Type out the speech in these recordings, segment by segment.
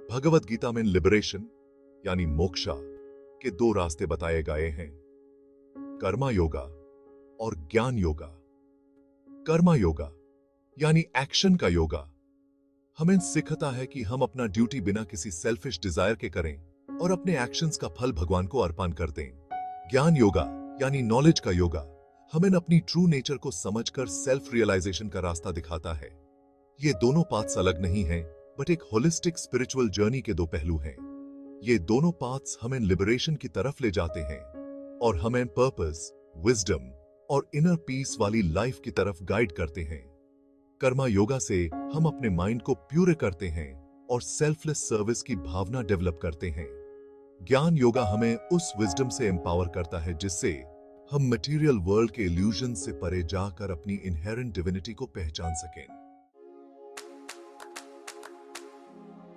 भगवत गीता में लिबरेशन यानी मोक्षा के दो रास्ते बताए गए हैं, कर्मा योगा और ज्ञान योगा। कर्मा योगा यानी एक्शन का योगा हमें सिखाता है कि हम अपना ड्यूटी बिना किसी सेल्फिश डिजायर के करें और अपने एक्शंस का फल भगवान को अर्पण कर दें। ज्ञान योगा यानी नॉलेज का योगा हमें अपनी ट्रू नेचर को समझकर सेल्फ रियलाइजेशन का रास्ता दिखाता है। ये दोनों पाथ्स अलग नहीं हैं, बट एक होलिस्टिक स्पिरिचुअल जर्नी के दो पहलू हैं। ये दोनों पाथ्स हमें लिबरेशन की तरफ ले जाते हैं और हमें पर्पस, विजडम और इनर पीस वाली लाइफ की तरफ गाइड करते हैं। कर्मा योगा से हम अपने माइंड को प्यूर करते हैं और सेल्फलेस सर्विस की भावना डेवलप करते हैं। ज्ञान योगा हमें उस विजडम से एम्पावर करता है जिससे हम मटेरियल वर्ल्ड के इल्यूजन से परे जाकर अपनी इनहेरेंट डिविनिटी को पहचान सकें।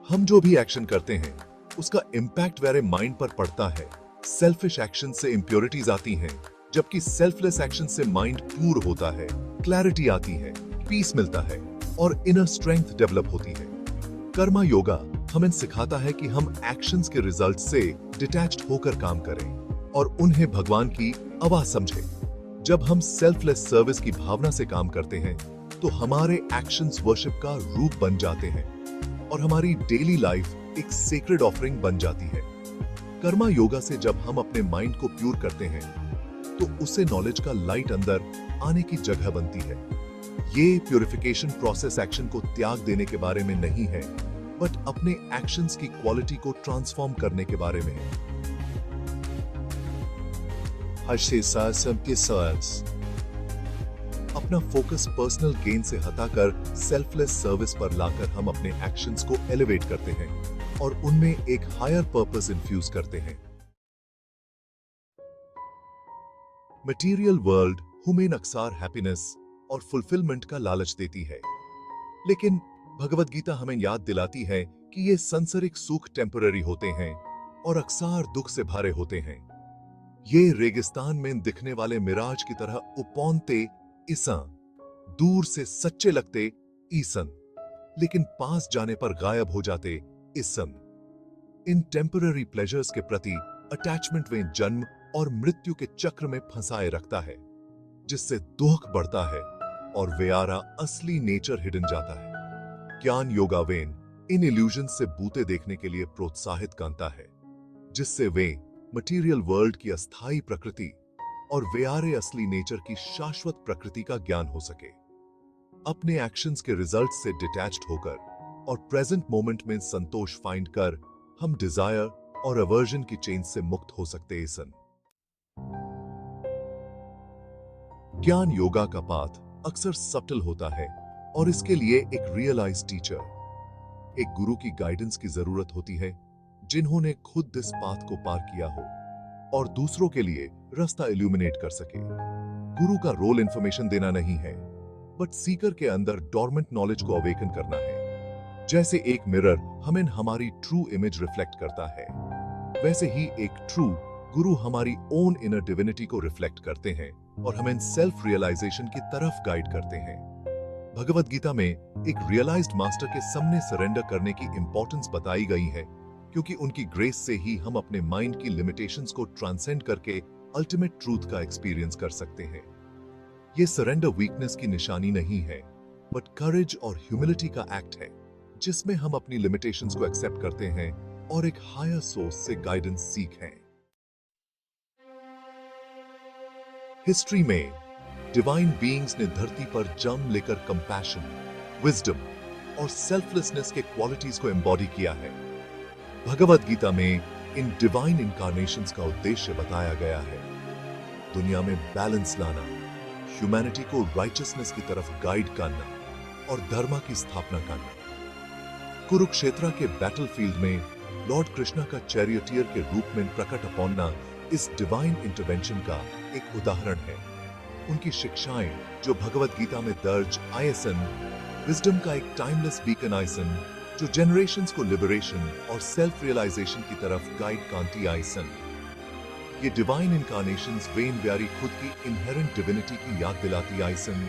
हम जो भी एक्शन करते हैं उसका इंपैक्ट मेरे माइंड पर पड़ता है। सेल्फिश एक्शन से इंप्योरिटीज आती हैं, जबकि सेल्फलेस एक्शन से माइंड प्यूर होता है, क्लैरिटी आती है, पीस मिलता है और इनर स्ट्रेंथ डेवलप होती है। कर्मा योगा हमें सिखाता है कि हम एक्शंस के रिजल्ट से डिटैच्ड होकर काम करें और उन्हें भगवान की आवाज समझें। जब हम सेल्फलेस सर्विस की भावना से काम करते हैं तो हमारे एक्शंस वर्शिप का रूप बन जाते हैं और हमारी डेली लाइफ एक सेक्रेड ऑफरिंग बन जाती है। कर्मा योगा से जब हम अपने माइंड को प्यूर करते हैं तो उससे नॉलेज का लाइट अंदर आने की जगह बनती है। ये प्यूरिफिकेशन प्रोसेस एक्शन को त्याग देने के बारे में नहीं है, बट अपने एक्शंस की क्वालिटी को ट्रांसफॉर्म करने के बारे में है। अपना फोकस पर्सनल गेन से हटाकर सेल्फलेस सर्विस पर लाकर हम अपने एक्शंस को एलिवेट करते हैं और उनमें एक हायर पर्पस इन्फ्यूज करते हैं। मटेरियल वर्ल्ड हमें अक्सर हैप्पीनेस और फुलफिलमेंट का लालच देती है, लेकिन भगवत गीता हमें याद दिलाती है कि ये सांसारिक सुख टेम्पररी होते हैं और अक्सर दुख से भरे होते हैं। ये रेगिस्तान में दिखने वाले मिराज की तरह उपौनते ईसन, दूर से सच्चे लगते ईसन, लेकिन पास जाने पर गायब हो जाते ईसन। इन टेम्पररी प्लेजर्स के प्रति अटैचमेंट में जन्म और मृत्यु के चक्र में फंसाए रखता है, जिससे दुख बढ़ता है और वेयारा असली नेचर हिडन जाता है। ज्ञान योगा वेन इन इल्यूजन से बूते देखने के लिए प्रोत्साहित करता है, जिससे वे मटेरियल वर्ल्ड की अस्थायी प्रकृति और वेयारे असली नेचर की शाश्वत प्रकृति का ज्ञान हो सके। अपने एक्शंस के रिजल्ट से डिटैच्ड होकर और प्रेजेंट मोमेंट में संतोष फाइंड कर हम डिजायर और अवर्जन की चेन से मुक्त हो सकते हैं। ज्ञान योगा का पाथ अक्सर सटल होता है और इसके लिए एक रियलाइज्ड टीचर, एक गुरु की गाइडेंस की जरूरत होती है, जिन्होंने खुद इस पाथ को पार किया हो और दूसरों के लिए रास्ता इल्यूमिनेट कर सके। गुरु का रोल इंफॉर्मेशन देना नहीं है, बट सीकर के अंदर डॉर्मेंट नॉलेज को अवेकन करना है। जैसे एक मिरर हमें हमारी ट्रू इमेज रिफ्लेक्ट करता है, वैसे ही एक ट्रू गुरु हमारी ओन इनर डिविनिटी को रिफ्लेक्ट करते हैं और हमें सेल्फ रियलाइजेशन की तरफ गाइड करते हैं। भगवत गीता में एक रियलाइज्ड मास्टर के सामने सरेंडर करने की इंपॉर्टेंस बताई गई है, क्योंकि उनकी ग्रेस से ही हम अपने माइंड की लिमिटेशंस को ट्रांसेंड करके अल्टीमेट ट्रूथ का एक्सपीरियंस कर सकते हैं। यह सरेंडर वीकनेस की निशानी नहीं है, बट करेज और ह्यूमिलिटी का एक्ट है, जिसमें हम अपनी लिमिटेशंस को एक्सेप्ट करते हैं और एक हायर सोर्स से गाइडेंस सीखें। हिस्ट्री में डिवाइन बीइंग्स ने धरती पर जन्म लेकर कंपैशन, विजडम और सेल्फलेसनेस के क्वालिटीज को एम्बॉडी किया है। भगवत गीता में इन डिवाइन इनकारनेशंस का उद्देश्य बताया गया है, दुनिया में बैलेंस लाना, ह्यूमैनिटी को राइचसनेस की तरफ गाइड करना और धर्म की स्थापना करना। कुरुक्षेत्र के बैटलफील्ड में लॉर्ड कृष्णा का चैरियटियर के रूप में प्रकट अपनाना इस डिवाइन इंटरवेंशन का एक उदाहरण है। उनकी शिक्षाएं जो भगवत गीता में दर्ज आयसन, विजडम का एक टाइमलेस बीकन आयसन जो जनरेशंस को लिबरेशन और सेल्फ रियलाइजेशन की तरफ गाइड कांटी आयसन। ये डिवाइन इनकारनेशंस वेन व्यारी खुद की इनहेरेंट डिविनिटी की याद दिलाती आयसन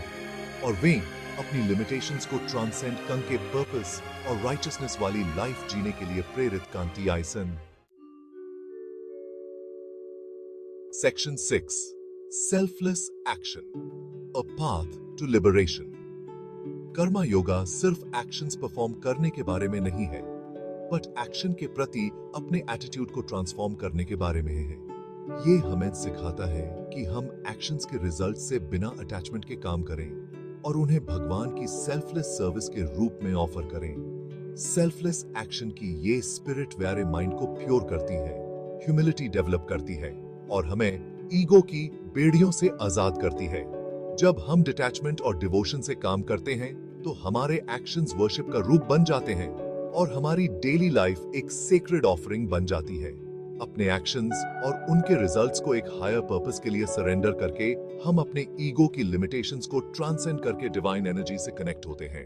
और वे अपनी लिमिटेशंस को ट्रांसेंड करके पर्पस और राइचियसनेस वाली लाइफ जीने के लिए प्रेरित कांति आइसन। Section 6 selfless action, a path to liberation. Karma yoga सिर्फ एक्शंस परफॉर्म करने के बारे में नहीं है, बट एक्शन के प्रति अपने एटीट्यूड को ट्रांसफॉर्म करने के बारे में है। ये हमें सिखाता है कि हम एक्शंस के रिजल्ट से बिना अटैचमेंट के काम करें और उन्हें भगवान की सेल्फलेस सर्विस के रूप में ऑफर करें। सेल्फलेस एक्शन की ये स्पिरिट व्यारे माइंड को प्योर करती है, ह्यूमिलिटी डेवलप करती है और हमें ईगो की बेड़ियों से आजाद करती है। जब हम डिटैचमेंट और डिवोशन से काम करते हैं तो हमारे एक्शंस वर्शिप का रूप बन जाते हैं और हमारी डेली लाइफ एक सेक्रेड ऑफरिंग बन जाती है। अपने एक्शंस और उनके रिजल्ट्स को एक हायर पर्पस के लिए सरेंडर करके हम अपने ईगो की लिमिटेशंस को ट्रांसेंड करके डिवाइन एनर्जी से कनेक्ट होते हैं।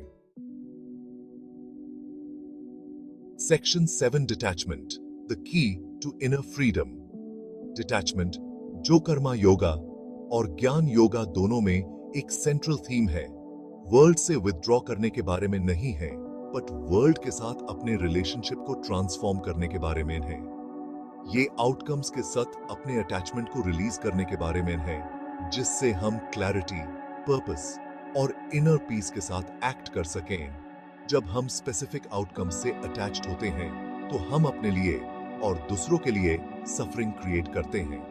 Section 7 detachment, the key to inner freedom. Detachment जो कर्मा योगा और ज्ञान योगा दोनों में एक सेंट्रल थीम है, वर्ल्ड से विथड्रॉ करने के बारे में नहीं है, बट वर्ल्ड के साथ अपने रिलेशनशिप को ट्रांसफॉर्म करने के बारे में है। ये आउटकम्स के साथ अपने अटैचमेंट को रिलीज करने के बारे में है, जिससे हम क्लैरिटी, पर्पस और इनर पीस के साथ एक्ट कर सकें। जब हम स्पेसिफिक आउटकम्स से अटैच्ड होते हैं तो हम अपने लिए और दूसरों के लिए सफरिंग क्रिएट करते हैं।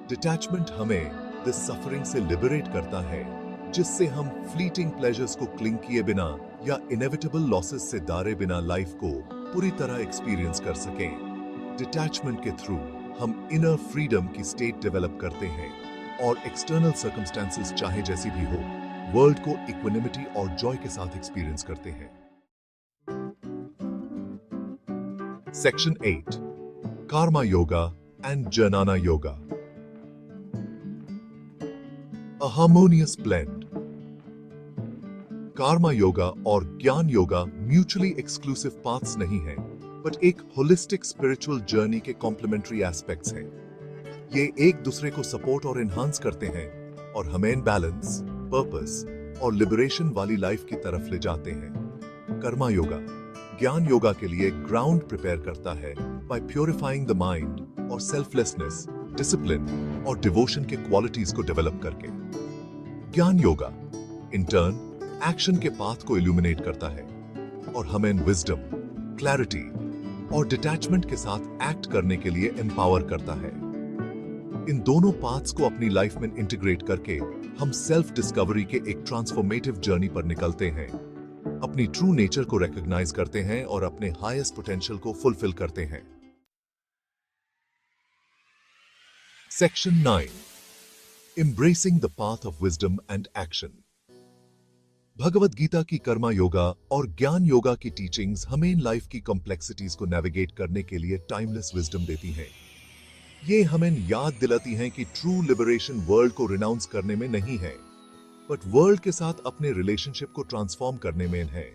डिटैचमेंट हमें दिस सफरिंग से लिबरेट करता है, जिससे हम फ्लीटिंग प्लेजर्स को क्लिंग किए बिना या इनेविटेबल लॉसेस से दारे बिना लाइफ को पूरी तरह एक्सपीरियंस कर सकें। डिटैचमेंट के थ्रू हम इनर फ्रीडम की स्टेट डेवलप करते हैं और एक्सटर्नल सर्कमस्टेंसेस चाहे जैसी भी हो, वर्ल्ड को इक्विनिमिटी और जॉय के साथ एक्सपीरियंस करते हैं। सेक्शन 8 कर्मा योगा एंड जनाना योगा, अ हार्मोनियस ब्लेंड। कर्मा योगा और ज्ञान योगा म्यूचुअली एक्सक्लूसिव पाथ्स नहीं है, बट एक होलिस्टिक स्पिरिचुअल जर्नी के कॉम्प्लीमेंट्री एस्पेक्ट्स हैं। ये एक दूसरे को सपोर्ट और एनहांस करते हैं और हमें बैलेंस, पर्पस और लिबरेशन वाली लाइफ की तरफ ले जाते हैं। कर्मा योगा ज्ञान योगा के लिए ग्राउंड प्रिपेयर करता है बाय प्योरिफाइंग द माइंड और सेल्फलेसनेस, डिसिप्लिन और डिवोशन के क्वालिटीज को डेवलप करके। ज्ञान योगा इन टर्न एक्शन के पाथ को इल्यूमिनेट करता है और हमें विजडम, क्लैरिटी और डिटैचमेंट के साथ एक्ट करने के लिए एम्पावर करता है। इन दोनों पाथ्स को अपनी लाइफ में इंटीग्रेट करके हम सेल्फ डिस्कवरी के एक ट्रांसफॉर्मेटिव जर्नी पर निकलते हैं, अपनी ट्रू नेचर को रिकॉग्नाइज करते हैं और अपने हाईएस्ट पोटेंशियल को फुलफिल करते हैं। Section 9 embracing the path of wisdom and action. Bhagavad Gita की कर्मा योगा और ज्ञान योगा की टीचिंग्स हमें लाइफ की कॉम्प्लेक्सिटीज को नेविगेट करने के लिए टाइमलेस विजडम देती हैं। ये हमें याद दिलाती हैं कि ट्रू लिबरेशन वर्ल्ड को रिनाउंस करने में नहीं है, बट वर्ल्ड के साथ अपने रिलेशनशिप को ट्रांसफॉर्म करने में है।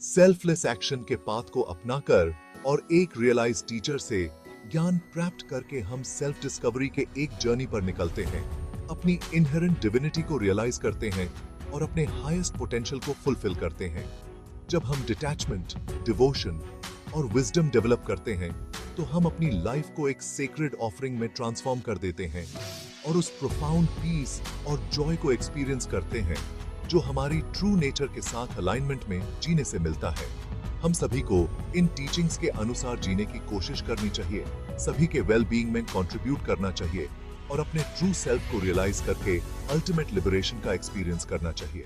सेल्फलेस एक्शन के पाथ को अपनाकर और एक रियलाइज टीचर से ज्ञान प्राप्त करके हम सेल्फ डिस्कवरी के एक जर्नी पर निकलते हैं, अपनी इनहेरेंट डिविनिटी को रियलाइज करते हैं और अपने हाईएस्ट पोटेंशियल को फुलफिल करते हैं। जब हम डिटैचमेंट, डिवोशन और विजडम डेवलप करते हैं तो हम अपनी लाइफ को एक सेक्रेड ऑफरिंग में ट्रांसफॉर्म कर देते हैं और उस प्रोफाउंड पीस और जॉय को एक्सपीरियंस करते हैं जो हमारी ट्रू नेचर के साथ अलाइनमेंट में जीने से मिलता है। हम सभी को इन टीचिंग्स के अनुसार जीने की कोशिश करनी चाहिए, सभी के वेल बीइंग में कंट्रीब्यूट करना चाहिए और अपने ट्रू सेल्फ को रियलाइज करके अल्टीमेट लिबरेशन का एक्सपीरियंस करना चाहिए।